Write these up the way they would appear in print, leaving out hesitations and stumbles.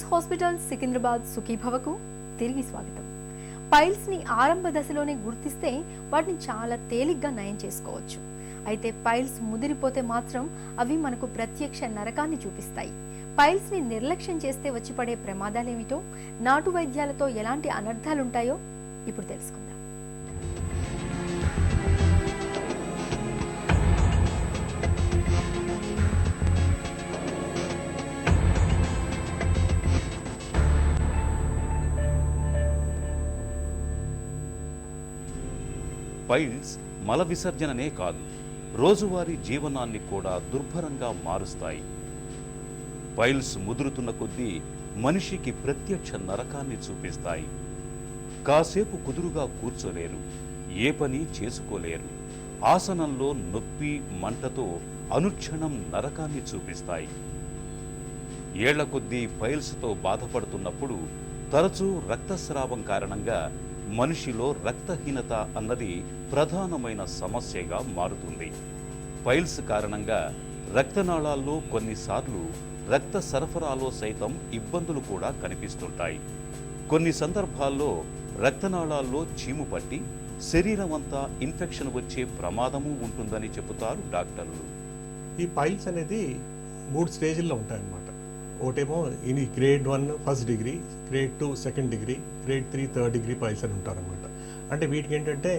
Hospital Secunderabad సుఖీభవకు తిరిగి స్వాగతం. Piles ని ఆరంభ దశలోనే గుర్తిస్తే వాటిని చాలా తేలిగ్గా నయం చేసుకోవచ్చు. అయితే పైల్స్ ముదిరిపోతే మాత్రం అవి మనకు ప్రత్యక్ష నరకాన్ని చూపిస్తాయి. పైల్స్ ని నిర్లక్ష్యం చేస్తే వచ్చి పడే ప్రమాదాలేమిటో, నాటు వైద్యాలతో ఎలాంటి అనర్థాలుంటాయో ఇప్పుడు తెలుసుకుందాం. పైల్స్ మల విసర్జననే కాదు, రోజువారీ జీవనాన్ని కూడా దుర్భరంగా మారుస్తాయి. పైల్స్ ముదురుతున్న కొద్దీ మనిషికి ప్రత్యక్ష నరకాన్ని చూపిస్తాయి. కాసేపు కుదురుగా కూర్చోలేరు, ఏ పని చేసుకోలేరు. ఆసనంలో నొప్పి మంటతో అనుక్షణం నరకాన్ని చూపిస్తాయి. ఏళ్ల కొద్దీ పైల్స్తో బాధపడుతున్నప్పుడు తరచూ రక్తస్రావం కారణంగా మనిషిలో రక్తహీనత అన్నది ప్రధానమైన సమస్యగా మారుతుంది. పైల్స్ కారణంగా రక్తనాళాల్లో కొన్నిసార్లు రక్త సరఫరాలో సైతం ఇబ్బందులు కూడా కనిపిస్తుంటాయి. కొన్ని సందర్భాల్లో రక్తనాళాల్లో చీము పట్టి శరీరం అంతా ఇన్ఫెక్షన్ వచ్చే ప్రమాదము ఉంటుందని చెబుతారు డాక్టర్లు. ఈ పైల్స్ అనేది 3 స్టేజ్ల్లో ఉంటాయన్నమాట. ఒకటేమో ఇది grade 1 first degree, grade 2 second degree, grade 3 third degree piles అని ఉంటారనమాట. అంటే వీటికి ఏంటంటే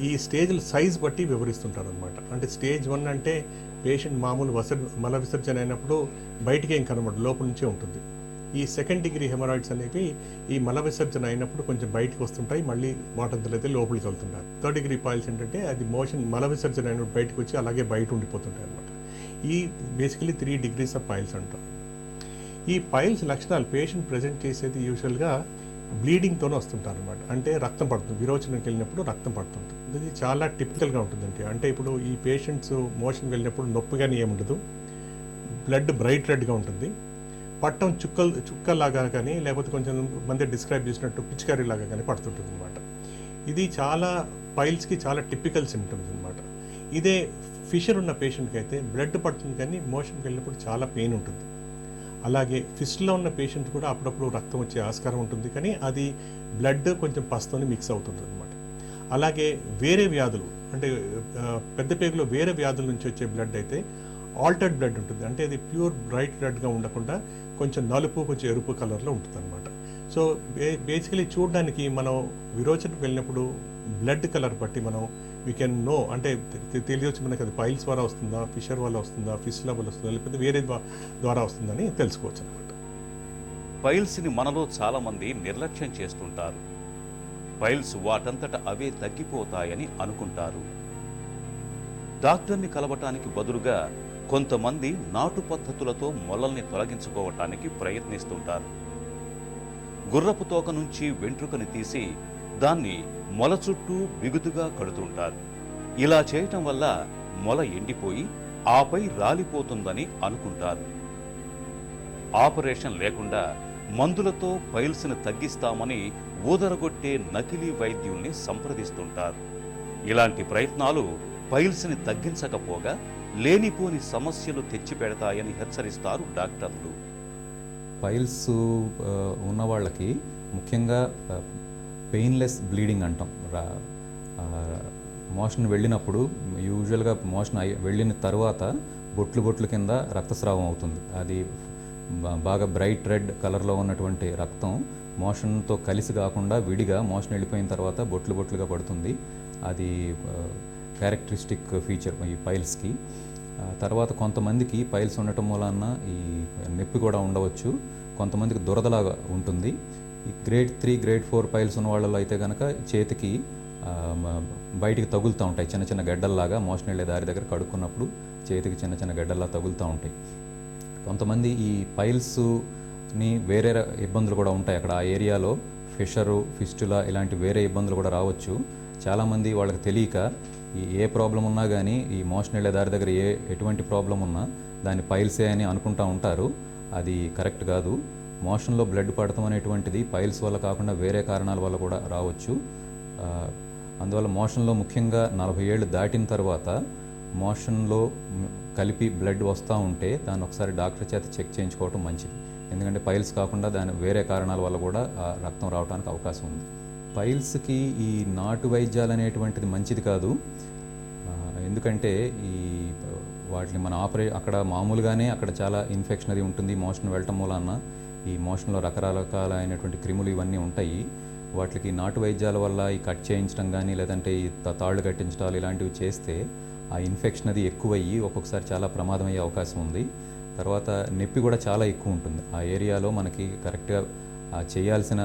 ఈ స్టేజ్ల సైజ్ బట్టి వివరిస్తుంటారనమాట. అంటే స్టేజ్ 1 అంటే పేషెంట్ మామూలు మల విసర్జన అయినప్పుడు బయటికి ఏం కనబడదు, లోపల నుంచే ఉంటుంది. ఈ సెకండ్ డిగ్రీ హెమరాయిడ్స్ అనేవి ఈ మల విసర్జన అయినప్పుడు కొంచెం బయటకు వస్తుంటాయి, మళ్ళీ వాటంతలో అయితే లోపలికి వెళ్తుంటారు. థర్డ్ డిగ్రీ పైల్స్ ఏంటంటే అది మల విసర్జన అయినప్పుడు బయటకు వచ్చి అలాగే బయట ఉండిపోతుంటాయి అనమాట. ఈ బేసికలీ 3 డిగ్రీస్ ఆఫ్ పైల్స్ అంటారు. ఈ పైల్స్ లక్షణాలు పేషెంట్ ప్రజెంట్ చేసేది యూజువల్గా బ్లీడింగ్తోనే వస్తుంటారు అనమాట. అంటే రక్తం పడుతుంది, విరోచనకి వెళ్ళినప్పుడు రక్తం పడుతుంటుంది. ఇది చాలా టిపికల్గా ఉంటుందండి. అంటే ఇప్పుడు ఈ పేషెంట్స్ మోషన్ వెళ్ళినప్పుడు నొప్పిగానే ఏముండదు, బ్లడ్ బ్రైట్ రెడ్గా ఉంటుంది, పట్టం చుక్కల్లాగా కానీ లేకపోతే కొంచెం మంది డిస్క్రైబ్ చేసినట్టు పిచికారీలాగా కానీ పడుతుంటుంది అనమాట. ఇది చాలా పైల్స్కి చాలా టిపికల్ సిమ్టమ్స్ అనమాట. ఇదే ఫిషర్ ఉన్న పేషెంట్కి అయితే బ్లడ్ పడుతుంది కానీ మోషన్కి వెళ్ళినప్పుడు చాలా పెయిన్ ఉంటుంది. అలాగే ఫిస్ట్లో ఉన్న పేషెంట్ కూడా అప్పుడప్పుడు రక్తం వచ్చే ఆస్కారం ఉంటుంది, కానీ అది బ్లడ్ కొంచెం పసుతోని మిక్స్ అవుతుంది అనమాట. అలాగే వేరే వ్యాధులు అంటే పెద్ద పేగులో వేరే వ్యాధుల నుంచి వచ్చే బ్లడ్ అయితే ఆల్టర్డ్ బ్లడ్ ఉంటుంది. అంటే అది ప్యూర్ బ్రైట్ రెడ్గా ఉండకుండా కొంచెం నలుపు కొంచెం ఎరుపు కలర్లో ఉంటుంది అనమాట. సో బేసికలీ చూడడానికి మనం విరోచనకు వెళ్ళినప్పుడు బ్లడ్ కలర్ బట్టి మనం వీ కెన్ నో, అంటే తెలియవచ్చు మనకి అది పైల్స్ ద్వారా వస్తుందా, ఫిషర్ వల్ల వస్తుందా, ఫిస్లా వల్ల వస్తుందా, లేకపోతే వేరే ద్వారా వస్తుందని తెలుసుకోవచ్చు అనమాట. పైల్స్ని మనలో చాలా మంది నిర్లక్ష్యం చేస్తుంటారు. పైల్స్ వాటంతట అవే తగ్గిపోతాయని అనుకుంటారు. డాక్టర్ని కలవటానికి బదులుగా కొంతమంది నాటు పద్ధతులతో మొలల్ని తొలగించుకోవటానికి ప్రయత్నిస్తుంటారు. గుర్రపు తోక నుంచి వెంట్రుకని తీసి దాన్ని మొల చుట్టూ బిగుతుగా కడుతుంటారు. ఇలా చేయటం వల్ల మొల ఎండిపోయి ఆపై రాలిపోతుందని అనుకుంటారు. ఆపరేషన్ లేకుండా మందులతో పైల్స్ని తగ్గిస్తామని ఊదరగొట్టే నకిలీ వైద్యుల్ని సంప్రదిస్తుంటారు. ఇలాంటి ప్రయత్నాలు పైల్స్ని తగ్గించకపోగా లేనిపోని సమస్యలు తెచ్చిపెడతాయని హెచ్చరిస్తారు డాక్టర్లు. పైల్స్ ఉన్న వాళ్ళకి ముఖ్యంగా పెయిన్లెస్ బ్లీడింగ్ అంటాం. మోషన్ వెళ్ళినప్పుడు యూజువల్గా మోషన్ వెళ్ళిన తర్వాత బొట్లు కింద రక్తస్రావం అవుతుంది. అది బాగా బ్రైట్ రెడ్ కలర్లో ఉన్నటువంటి రక్తం మోషన్తో కలిసి కాకుండా విడిగా మోషన్ వెళ్ళిపోయిన తర్వాత బొట్లుగా పడుతుంది. అది క్యారెక్టరిస్టిక్ ఫీచర్ ఈ పైల్స్కి. తర్వాత కొంతమందికి పైల్స్ ఉండటం మూలాన ఈ నొప్పి కూడా ఉండవచ్చు, కొంతమందికి దురదలాగా ఉంటుంది. ఈ గ్రేడ్ 3 గ్రేడ్ 4 పైల్స్ ఉన్న వాళ్ళలో అయితే కనుక చేతికి బయటికి తగులుతూ ఉంటాయి, చిన్న చిన్న గడ్డల్లాగా మోషన్ వెళ్ళే దారి దగ్గర కడుక్కున్నప్పుడు చేతికి చిన్న చిన్న గడ్డల్లా తగులుతూ ఉంటాయి. కొంతమంది ఈ పైల్స్ని వేరే ఇబ్బందులు కూడా ఉంటాయి అక్కడ ఆ ఏరియాలో, ఫిషరు, ఫిస్టులా ఇలాంటి వేరే ఇబ్బందులు కూడా రావచ్చు. చాలామంది వాళ్ళకి తెలియక ఏ ప్రాబ్లం ఉన్నా కానీ ఈ మోషన్ వెళ్ళే దారి దగ్గర ఎటువంటి ప్రాబ్లం ఉన్నా దాన్ని పైల్సే అని అనుకుంటూ ఉంటారు. అది కరెక్ట్ కాదు. మోషన్లో బ్లడ్ పడటం అనేటువంటిది పైల్స్ వల్ల కాకుండా వేరే కారణాల వల్ల కూడా రావచ్చు. అందువల్ల మోషన్లో ముఖ్యంగా 40 ఏళ్ళు దాటిన తర్వాత మోషన్లో కలిపి బ్లడ్ వస్తూ ఉంటే దాన్ని ఒకసారి డాక్టర్ చేత చెక్ చేయించుకోవటం మంచిది. ఎందుకంటే పైల్స్ కాకుండా దాని వేరే కారణాల వల్ల కూడా ఆ రక్తం రావడానికి అవకాశం ఉంది. పైల్స్కి ఈ నాటు వైద్యాలు అనేటువంటిది మంచిది కాదు. ఎందుకంటే ఈ వాటిని మన అక్కడ మామూలుగానే అక్కడ చాలా ఇన్ఫెక్షన్ అది ఉంటుంది. మోషన్ వెళ్ళటం మూలాన ఈ మోషన్లో రకరకాలైనటువంటి క్రిములు ఇవన్నీ ఉంటాయి. వాటికి నాటు వైద్యాల వల్ల ఈ కట్ చేయించడం కానీ లేదంటే ఈ తాళ్ళు కట్టించడాలు ఇలాంటివి చేస్తే ఆ ఇన్ఫెక్షన్ అది ఎక్కువయ్యి ఒక్కొక్కసారి చాలా ప్రమాదం అయ్యే అవకాశం ఉంది. తర్వాత నొప్పి కూడా చాలా ఎక్కువ ఉంటుంది. ఆ ఏరియాలో మనకి కరెక్ట్గా చేయాల్సిన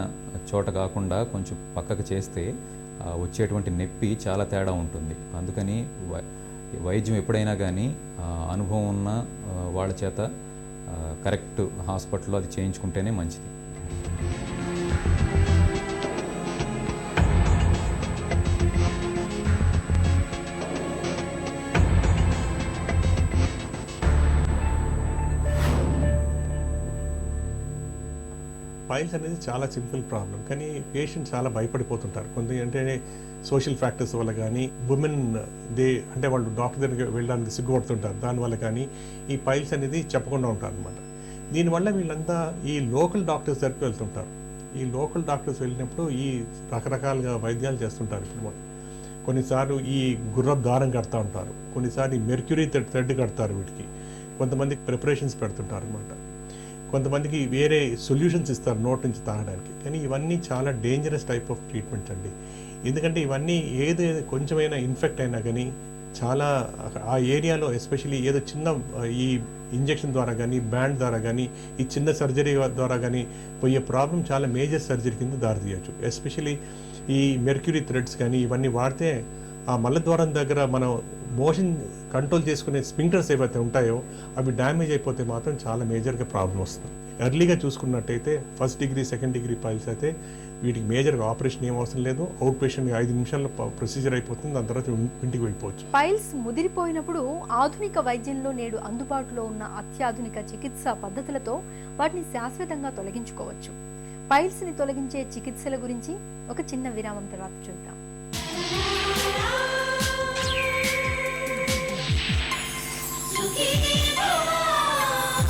చోట కాకుండా కొంచెం పక్కకు చేస్తే వచ్చేటువంటి నొప్పి చాలా తేడా ఉంటుంది. అందుకని వైద్యం ఎప్పుడైనా కానీ అనుభవం ఉన్న వాళ్ళ చేత కరెక్ట్ హాస్పిటల్లో అది చేయించుకుంటేనే మంచిది. పైల్స్ అనేది చాలా సింపుల్ ప్రాబ్లం, కానీ పేషెంట్ చాలా భయపడిపోతుంటారు. కొంత అంటే సోషల్ ఫ్యాక్టర్స్ వల్ల కానీ ఉమెన్ అంటే వాళ్ళు డాక్టర్ దగ్గరికి వెళ్ళడానికి సిగ్గుపడుతుంటారు. దానివల్ల కానీ ఈ పైల్స్ అనేది చెప్పకుండా ఉంటారు అనమాట. దీనివల్ల వీళ్ళంతా ఈ లోకల్ డాక్టర్స్ దగ్గరికి వెళ్తుంటారు. ఈ లోకల్ డాక్టర్స్ వెళ్ళినప్పుడు ఈ రకరకాలుగా వైద్యాలు చేస్తుంటారు. ఇప్పుడు కొన్నిసార్లు ఈ గుర్రపు దారం కడతా ఉంటారు, కొన్నిసార్లు ఈ మెర్క్యూరీ థ్రెడ్ కడతారు. వీటికి కొంతమందికి ప్రిపరేషన్స్ పెడుతుంటారు అనమాట. కొంతమందికి వేరే సొల్యూషన్స్ ఇస్తారు నోట్ నుంచి తాగడానికి. కానీ ఇవన్నీ చాలా డేంజరస్ టైప్ ఆఫ్ ట్రీట్మెంట్స్ అండి. ఎందుకంటే ఇవన్నీ ఏదో కొంచెమైనా ఇన్ఫెక్ట్ అయినా కానీ చాలా ఆ ఏరియాలో ఎస్పెషల్లీ ఏదో చిన్న ఈ ఇంజెక్షన్ ద్వారా కానీ బ్యాండ్ ద్వారా కానీ ఈ చిన్న సర్జరీ ద్వారా కానీ పోయే ప్రాబ్లం చాలా మేజర్ సర్జరీ కింద దారితీయచ్చు. ఎస్పెషల్లీ ఈ మెర్క్యూరీ థ్రెడ్స్ కానీ ఇవన్నీ వాడితే ఆ మలద్వారం దగ్గర మనం మోషన్ కంట్రోల్ చేసుకునే స్పింక్టర్స్ ఏవైతే ఉంటాయో అవి డ్యామేజ్ అయిపోతే మాత్రం చాలా మేజర్గా ప్రాబ్లం వస్తుంది. ఎర్లీగా చూసుకున్నట్టయితే first degree second degree piles అయితే వీటికి మేజర్గా ఆపరేషన్ ఏం అవసరం లేదు. అవుట్ పేషెంట్గా 5 నిమిషాల్లో ప్రొసీజర్ అయిపోతుంది. దాని తర్వాత ఇంటికి వెళ్ళిపోవచ్చు. పైల్స్ ముదిరిపోయినప్పుడు ఆధునిక వైద్యంలో నేడు అందుబాటులో ఉన్న అత్యాధునిక చికిత్సా పద్ధతులతో వాటిని శాశ్వతంగా తొలగించుకోవచ్చు. పైల్స్ని తొలగించే చికిత్సల గురించి ఒక చిన్న విరామం తర్వాత చూద్దాం.